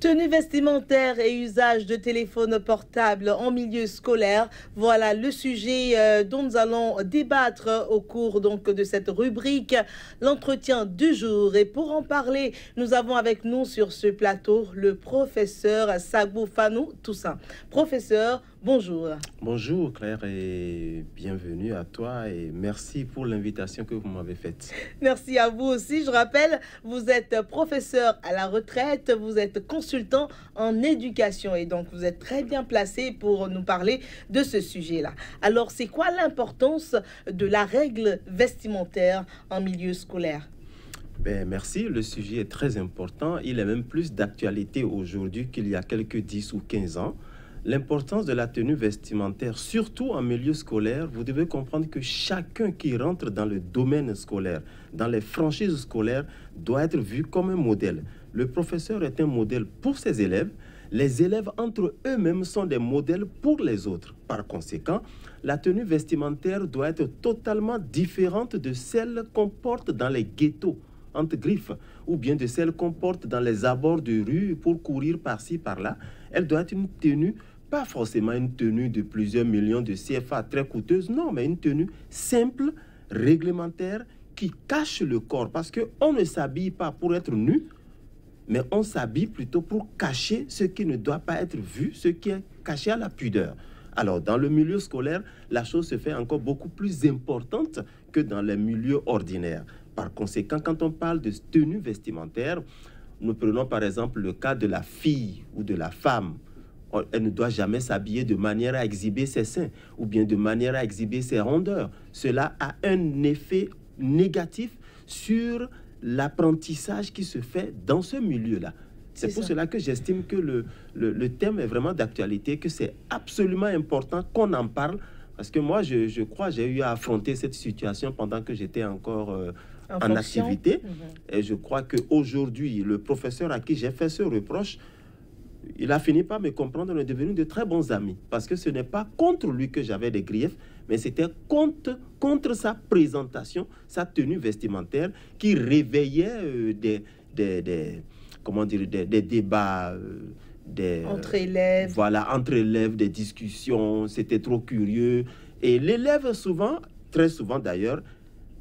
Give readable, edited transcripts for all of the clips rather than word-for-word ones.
Tenue vestimentaire et usage de téléphone portable en milieu scolaire, voilà le sujet dont nous allons débattre au cours donc de cette rubrique, l'entretien du jour. Et pour en parler, nous avons avec nous sur ce plateau le professeur Sagou Fanou Toussaint. Professeur, bonjour. Bonjour Claire et bienvenue à toi et merci pour l'invitation que vous m'avez faite. Merci à vous aussi. Je rappelle, vous êtes professeur à la retraite, vous êtes consultant en éducation et donc vous êtes très bien placé pour nous parler de ce sujet-là. Alors, c'est quoi l'importance de la règle vestimentaire en milieu scolaire? Merci, le sujet est très important. Il est même plus d'actualité aujourd'hui qu'il y a quelques 10 ou 15 ans. L'importance de la tenue vestimentaire, surtout en milieu scolaire, vous devez comprendre que chacun qui rentre dans le domaine scolaire, dans les franchises scolaires, doit être vu comme un modèle. Le professeur est un modèle pour ses élèves. Les élèves entre eux-mêmes sont des modèles pour les autres. Par conséquent, la tenue vestimentaire doit être totalement différente de celle qu'on porte dans les ghettos, entre griffes, ou bien de celle qu'on porte dans les abords de rue pour courir par-ci, par-là. Elle doit être une tenue, pas forcément une tenue de plusieurs millions de CFA très coûteuse, non, mais une tenue simple, réglementaire, qui cache le corps. Parce qu'on ne s'habille pas pour être nu, mais on s'habille plutôt pour cacher ce qui ne doit pas être vu, ce qui est caché à la pudeur. Alors, dans le milieu scolaire, la chose se fait encore beaucoup plus importante que dans les milieux ordinaires. Par conséquent, quand on parle de tenue vestimentaire, nous prenons par exemple le cas de la fille ou de la femme. Elle ne doit jamais s'habiller de manière à exhiber ses seins ou bien de manière à exhiber ses rondeurs. Cela a un effet négatif sur l'apprentissage qui se fait dans ce milieu-là. C'est pour cela que j'estime que le thème est vraiment d'actualité, que c'est absolument important qu'on en parle. Parce que moi, je crois, j'ai eu à affronter cette situation pendant que j'étais encore en activité. Et je crois qu'aujourd'hui, le professeur à qui j'ai fait ce reproche, il a fini par me comprendre, on est devenus de très bons amis. Parce que ce n'est pas contre lui que j'avais des griefs, mais c'était contre sa présentation, sa tenue vestimentaire, qui réveillait comment dire, des débats, entre élèves. Voilà, entre élèves, des discussions, c'était trop curieux. Et l'élève, souvent, très souvent d'ailleurs,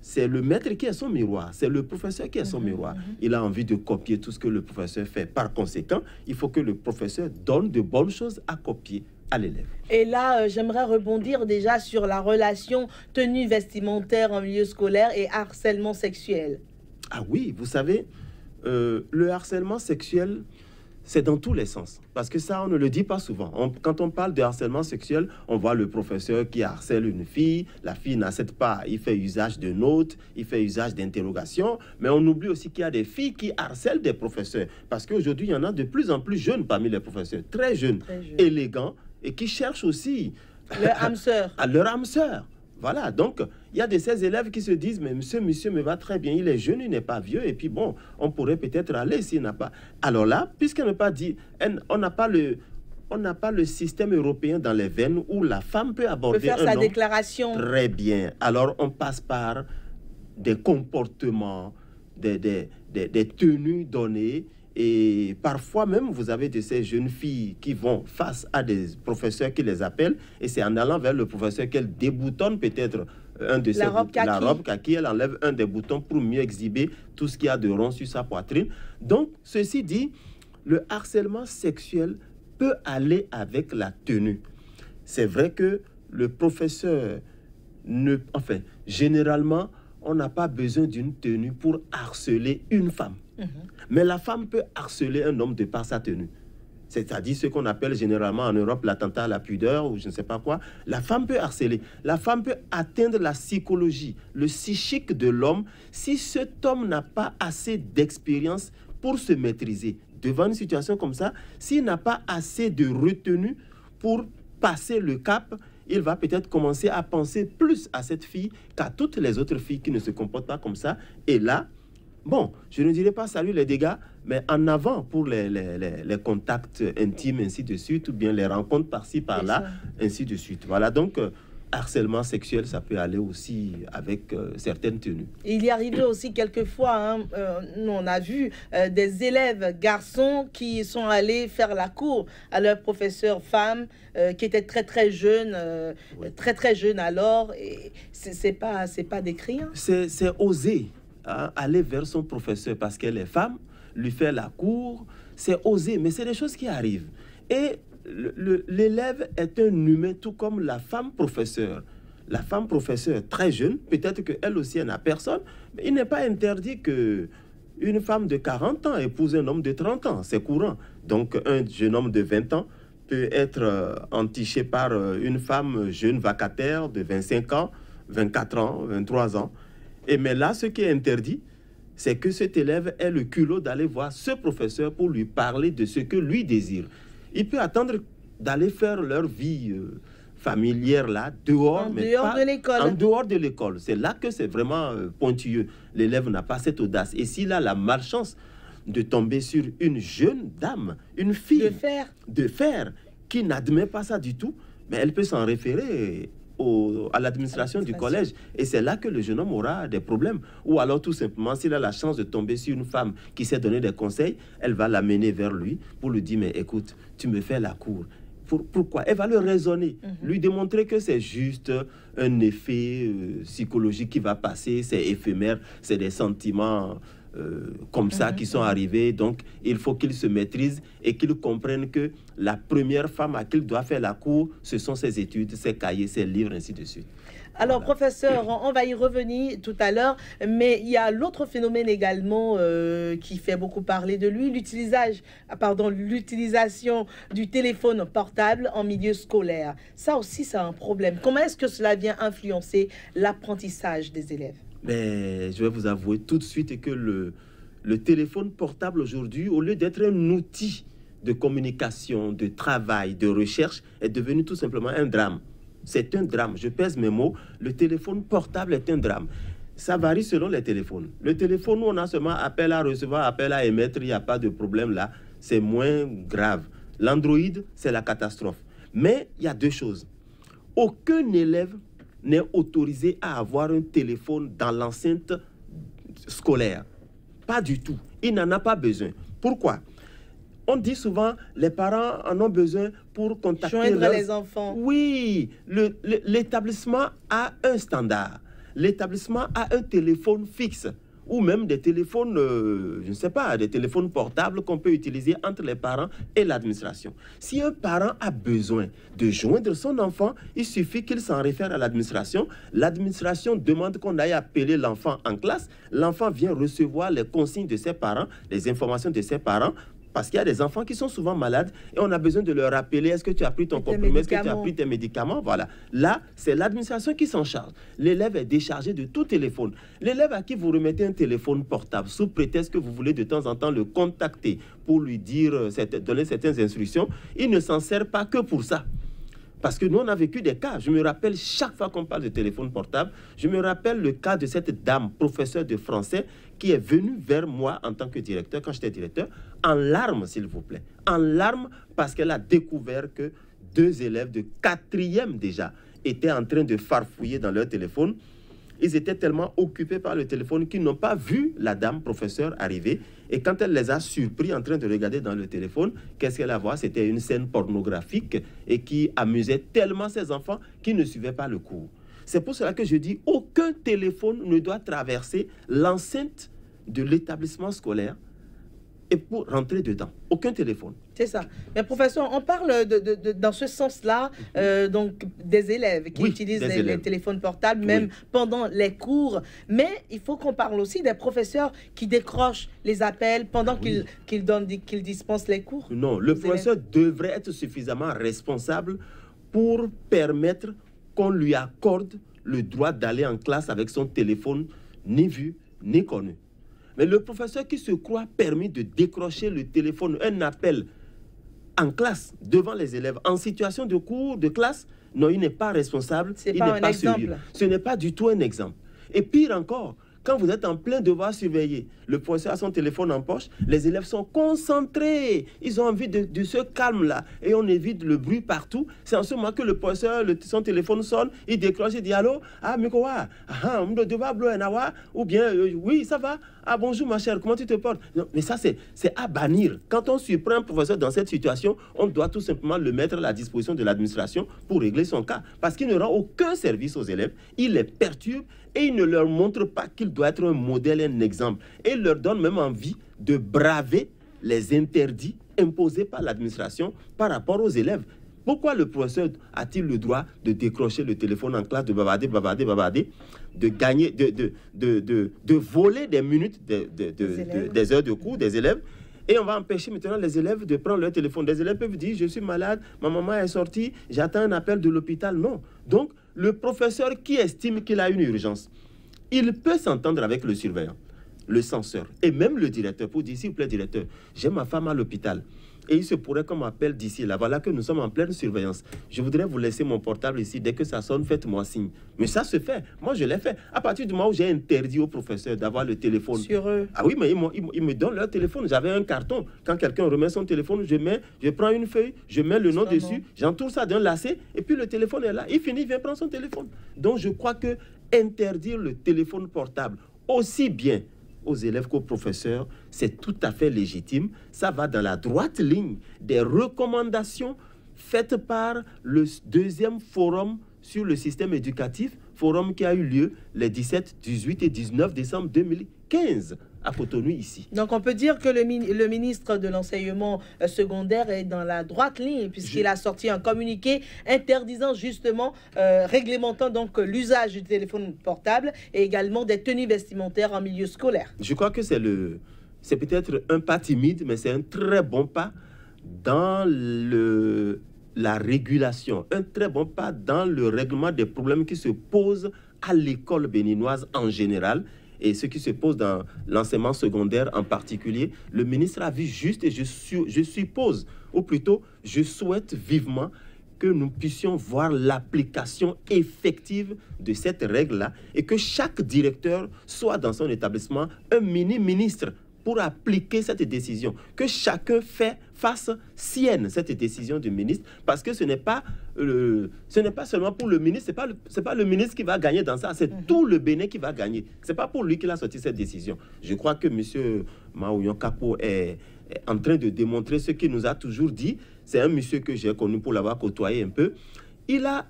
c'est le maître qui est son miroir, c'est le professeur qui est son miroir. Il a envie de copier tout ce que le professeur fait. Par conséquent, il faut que le professeur donne de bonnes choses à copier à l'élève. Et là, j'aimerais rebondir déjà sur la relation tenue vestimentaire en milieu scolaire et harcèlement sexuel. Ah oui, vous savez, le harcèlement sexuel, c'est dans tous les sens. Parce que ça, on ne le dit pas souvent. Quand on parle de harcèlement sexuel, on voit le professeur qui harcèle une fille. La fille n'accepte pas. Il fait usage de notes, il fait usage d'interrogations. Mais on oublie aussi qu'il y a des filles qui harcèlent des professeurs. Parce qu'aujourd'hui, il y en a de plus en plus jeunes parmi les professeurs. Très jeunes, élégants, et qui cherchent aussi leur âme sœur. À leur âme sœur. Voilà, donc il y a de ces élèves qui se disent, mais monsieur me va très bien, il est jeune, il n'est pas vieux, et puis bon, on pourrait peut-être aller s'il n'a pas. Alors là, puisqu'on n'a pas dit, on n'a pas le système européen dans les veines où la femme peut aborder faire sa déclaration. Très bien. Alors on passe par des comportements, des tenues données. Et parfois même, vous avez de ces jeunes filles qui vont face à des professeurs qui les appellent. Et c'est en allant vers le professeur qu'elle déboutonne peut-être la robe kaki. Elle enlève un des boutons pour mieux exhiber tout ce qu'il y a de rond sur sa poitrine. Donc, ceci dit, le harcèlement sexuel peut aller avec la tenue. C'est vrai que le professeur, généralement, on n'a pas besoin d'une tenue pour harceler une femme. Mais la femme peut harceler un homme de par sa tenue. C'est-à-dire ce qu'on appelle généralement en Europe l'attentat à la pudeur ou je ne sais pas quoi. La femme peut harceler. La femme peut atteindre la psychologie, le psychique de l'homme si cet homme n'a pas assez d'expérience pour se maîtriser. Devant une situation comme ça, s'il n'a pas assez de retenue pour passer le cap, il va peut-être commencer à penser plus à cette fille qu'à toutes les autres filles qui ne se comportent pas comme ça. Et là, bon, je ne dirais pas salut les dégâts, mais en avant pour les contacts intimes, ainsi de suite, ou bien les rencontres par-ci, par-là, ainsi de suite. Voilà, donc, harcèlement sexuel, ça peut aller aussi avec certaines tenues. Il y arrivait aussi quelquefois, hein, nous on a vu des élèves garçons qui sont allés faire la cour à leur professeur femme qui était très jeune, oui. très jeune alors, et c'est pas décrit. Hein. C'est oser hein, aller vers son professeur parce qu'elle est femme, lui faire la cour, c'est oser, mais c'est des choses qui arrivent. Et l'élève est un humain tout comme la femme professeure. La femme professeure très jeune, peut-être qu'elle aussi elle n'a personne, mais il n'est pas interdit que une femme de 40 ans épouse un homme de 30 ans, c'est courant. Donc un jeune homme de 20 ans peut être entiché par une femme jeune vacataire de 25 ans, 24 ans, 23 ans. Et mais là, ce qui est interdit, c'est que cet élève ait le culot d'aller voir ce professeur pour lui parler de ce que lui désire. Il peut attendre d'aller faire leur vie familière là, dehors, de l'école. En dehors de l'école. C'est là que c'est vraiment pointilleux. L'élève n'a pas cette audace. Et s'il a la malchance de tomber sur une jeune dame, une fille de fer qui n'admet pas ça du tout, mais elle peut s'en référer à l'administration du collège. Et c'est là que le jeune homme aura des problèmes. Ou alors tout simplement, s'il a la chance de tomber sur une femme qui sait donner des conseils, elle va l'amener vers lui pour lui dire, mais écoute, tu me fais la cour. Pourquoi? Elle va le raisonner, lui démontrer que c'est juste un effet psychologique qui va passer, c'est éphémère, c'est des sentiments comme ça qui sont arrivés. Donc, il faut qu'il se maîtrise et qu'il comprenne que la première femme à qui il doit faire la cour, ce sont ses études, ses cahiers, ses livres, ainsi de suite. Alors, voilà. Professeur, on va y revenir tout à l'heure, mais il y a l'autre phénomène également qui fait beaucoup parler de lui, l'utilisation du téléphone portable en milieu scolaire. Ça aussi, c'est un problème. Comment est-ce que cela vient influencer l'apprentissage des élèves? Mais je vais vous avouer tout de suite que le téléphone portable aujourd'hui, au lieu d'être un outil de communication, de travail, de recherche, est devenu tout simplement un drame. C'est un drame. Je pèse mes mots. Le téléphone portable est un drame. Ça varie selon les téléphones. Le téléphone, nous, on a seulement appel à recevoir, appel à émettre. Il n'y a pas de problème là. C'est moins grave. L'Android, c'est la catastrophe. Mais il y a deux choses. Aucun élève n'est autorisé à avoir un téléphone dans l'enceinte scolaire. Pas du tout. Il n'en a pas besoin. Pourquoi? On dit souvent, les parents en ont besoin pour contacter les enfants. Oui, l'établissement a un standard. L'établissement a un téléphone fixe ou même des téléphones, je ne sais pas, des téléphones portables qu'on peut utiliser entre les parents et l'administration. Si un parent a besoin de joindre son enfant, il suffit qu'il s'en réfère à l'administration. L'administration demande qu'on aille appeler l'enfant en classe. L'enfant vient recevoir les consignes de ses parents, les informations de ses parents, parce qu'il y a des enfants qui sont souvent malades et on a besoin de leur rappeler, est-ce que tu as pris ton comprimé, est-ce que tu as pris tes médicaments? Voilà. Là, c'est l'administration qui s'en charge. L'élève est déchargé de tout téléphone. L'élève à qui vous remettez un téléphone portable, sous prétexte que vous voulez de temps en temps le contacter pour lui dire, donner certaines instructions, il ne s'en sert pas que pour ça. Parce que nous, on a vécu des cas. Je me rappelle, chaque fois qu'on parle de téléphone portable, je me rappelle le cas de cette dame, professeure de français, qui est venue vers moi en tant que directeur, quand j'étais directeur, en larmes, s'il vous plaît. En larmes, parce qu'elle a découvert que 2 élèves de 4e déjà étaient en train de farfouiller dans leur téléphone. Ils étaient tellement occupés par le téléphone qu'ils n'ont pas vu la dame professeure arriver. Et quand elle les a surpris en train de regarder dans le téléphone, qu'est-ce qu'elle a vu? C'était une scène pornographique et qui amusait tellement ses enfants qu'ils ne suivaient pas le cours. C'est pour cela que je dis, aucun téléphone ne doit traverser l'enceinte de l'établissement scolaire et pour rentrer dedans. Aucun téléphone. C'est ça. Mais professeur, on parle dans ce sens-là donc des élèves qui utilisent les téléphones portables, même pendant les cours. Mais il faut qu'on parle aussi des professeurs qui décrochent les appels pendant qu'ils dispensent les cours. Non, le professeur devrait être suffisamment responsable pour permettre qu'on lui accorde le droit d'aller en classe avec son téléphone ni vu ni connu. Mais le professeur qui se croit permis de décrocher le téléphone, un appel en classe, devant les élèves, en situation de cours, de classe, non, il n'est pas responsable, il n'est pas sérieux. Ce n'est pas du tout un exemple. Et pire encore, quand vous êtes en plein devoir surveillé, le professeur a son téléphone en poche, les élèves sont concentrés, ils ont envie de ce calme-là, et on évite le bruit partout. C'est en ce moment que le professeur, son téléphone sonne, il décroche, il dit allô, ah, Mikowa, ah, ou bien, oui, ça va, ah, bonjour ma chère, comment tu te portes? Non, mais ça, c'est à bannir. Quand on surprend un professeur dans cette situation, on doit tout simplement le mettre à la disposition de l'administration pour régler son cas, parce qu'il ne rend aucun service aux élèves, il les perturbe, et il ne leur montre pas qu'il doit être un modèle, un exemple. Et il leur donne même envie de braver les interdits imposés par l'administration par rapport aux élèves. Pourquoi le professeur a-t-il le droit de décrocher le téléphone en classe, de bavarder, de gagner, de voler des minutes des heures de cours des élèves? Et on va empêcher maintenant les élèves de prendre leur téléphone. Des élèves peuvent dire, je suis malade, ma maman est sortie, j'attends un appel de l'hôpital. Non. Donc, le professeur qui estime qu'il a une urgence, il peut s'entendre avec le surveillant, le censeur, et même le directeur, pour dire, s'il vous plaît, directeur, j'ai ma femme à l'hôpital. Et il se pourrait qu'on m'appelle d'ici là. Voilà que nous sommes en pleine surveillance. Je voudrais vous laisser mon portable ici. Dès que ça sonne, faites-moi signe. Mais ça se fait. Moi, je l'ai fait. À partir du moment où j'ai interdit aux professeurs d'avoir le téléphone. Sur eux. Ah oui, mais ils me donnent leur téléphone. J'avais un carton. Quand quelqu'un remet son téléphone, je prends une feuille, je mets le nom dessus, j'entoure ça d'un lacet, et puis le téléphone est là. Il finit, il vient prendre son téléphone. Donc, je crois que interdire le téléphone portable, aussi bien aux élèves qu'aux professeurs, c'est tout à fait légitime. Ça va dans la droite ligne des recommandations faites par le deuxième forum sur le système éducatif, forum qui a eu lieu les 17, 18 et 19 décembre 2015 à Cotonou ici. Donc on peut dire que le ministre de l'enseignement secondaire est dans la droite ligne puisqu'il a sorti un communiqué interdisant justement, réglementant donc l'usage du téléphone portable et également des tenues vestimentaires en milieu scolaire. Je crois que c'est peut-être un pas timide, mais c'est un très bon pas dans la régulation, un très bon pas dans le règlement des problèmes qui se posent à l'école béninoise en général et ce qui se pose dans l'enseignement secondaire en particulier. Le ministre a vu juste et je suppose, ou plutôt je souhaite vivement que nous puissions voir l'application effective de cette règle-là et que chaque directeur soit dans son établissement un mini-ministre pour appliquer cette décision, que chacun fasse sienne cette décision du ministre, parce que ce n'est pas seulement pour le ministre, c'est pas le ministre qui va gagner dans ça, c'est tout le Bénin qui va gagner. C'est pas pour lui qu'il a sorti cette décision. Je crois que M. Maouyon Kapo est en train de démontrer ce qu'il nous a toujours dit. C'est un monsieur que j'ai connu pour l'avoir côtoyé un peu. Il a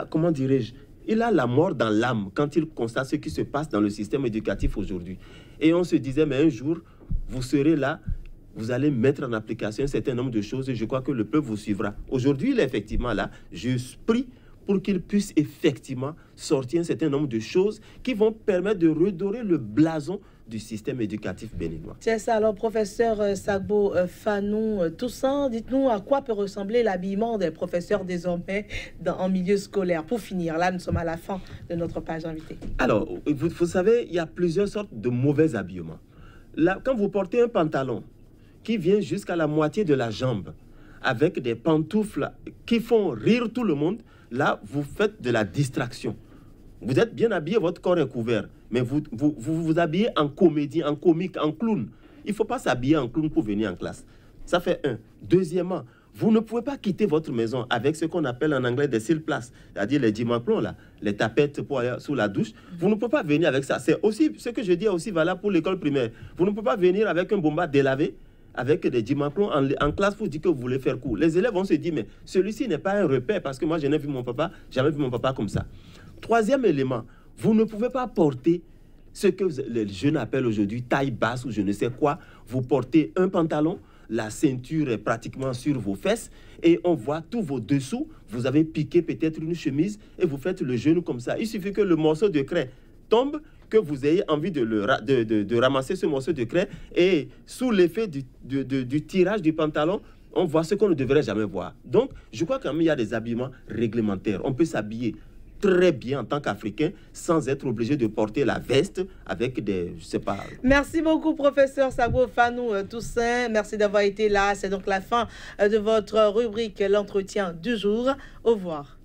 comment dirais-je, il a la mort dans l'âme quand il constate ce qui se passe dans le système éducatif aujourd'hui. Et on se disait, mais un jour, vous serez là, vous allez mettre en application un certain nombre de choses et je crois que le peuple vous suivra. Aujourd'hui, il est effectivement là. Je prie pour qu'il puisse effectivement sortir un certain nombre de choses qui vont permettre de redorer le blason du système éducatif béninois. C'est ça. Alors, professeur Sagbo Fanou Toussaint, dites-nous à quoi peut ressembler l'habillement des professeurs désormais en milieu scolaire. Pour finir, là, nous sommes à la fin de notre page invitée. Alors, vous savez, il y a plusieurs sortes de mauvais habillements. Là, quand vous portez un pantalon qui vient jusqu'à la moitié de la jambe, avec des pantoufles qui font rire tout le monde, là, vous faites de la distraction. Vous êtes bien habillé, votre corps est couvert, mais vous habillez en comédie, en comique, en clown. Il ne faut pas s'habiller en clown pour venir en classe. Ça fait un. Deuxièmement, vous ne pouvez pas quitter votre maison avec ce qu'on appelle en anglais des silplaces, c'est-à-dire les dimaplons, là, les tapettes pour aller sous la douche. Vous ne pouvez pas venir avec ça. C'est aussi, ce que je dis est aussi valable pour l'école primaire. Vous ne pouvez pas venir avec un bomba délavé, avec des dimaplons en classe pour dire que vous voulez faire cours. Les élèves vont se dire, mais celui-ci n'est pas un repère parce que moi, je n'ai vu mon papa, jamais vu mon papa comme ça. Troisième élément, vous ne pouvez pas porter ce que les jeunes appellent aujourd'hui taille basse ou je ne sais quoi. Vous portez un pantalon, la ceinture est pratiquement sur vos fesses et on voit tous vos dessous. Vous avez piqué peut-être une chemise et vous faites le genou comme ça. Il suffit que le morceau de craie tombe, que vous ayez envie de ramasser ce morceau de craie et sous l'effet du tirage du pantalon, on voit ce qu'on ne devrait jamais voir. Donc, je crois qu'il y a des habillements réglementaires. On peut s'habiller très bien en tant qu'Africain sans être obligé de porter la veste avec des, je sais pas. Merci beaucoup, professeur Sagbo Fanou Toussaint. Merci d'avoir été là. C'est donc la fin de votre rubrique L'entretien du jour. Au revoir.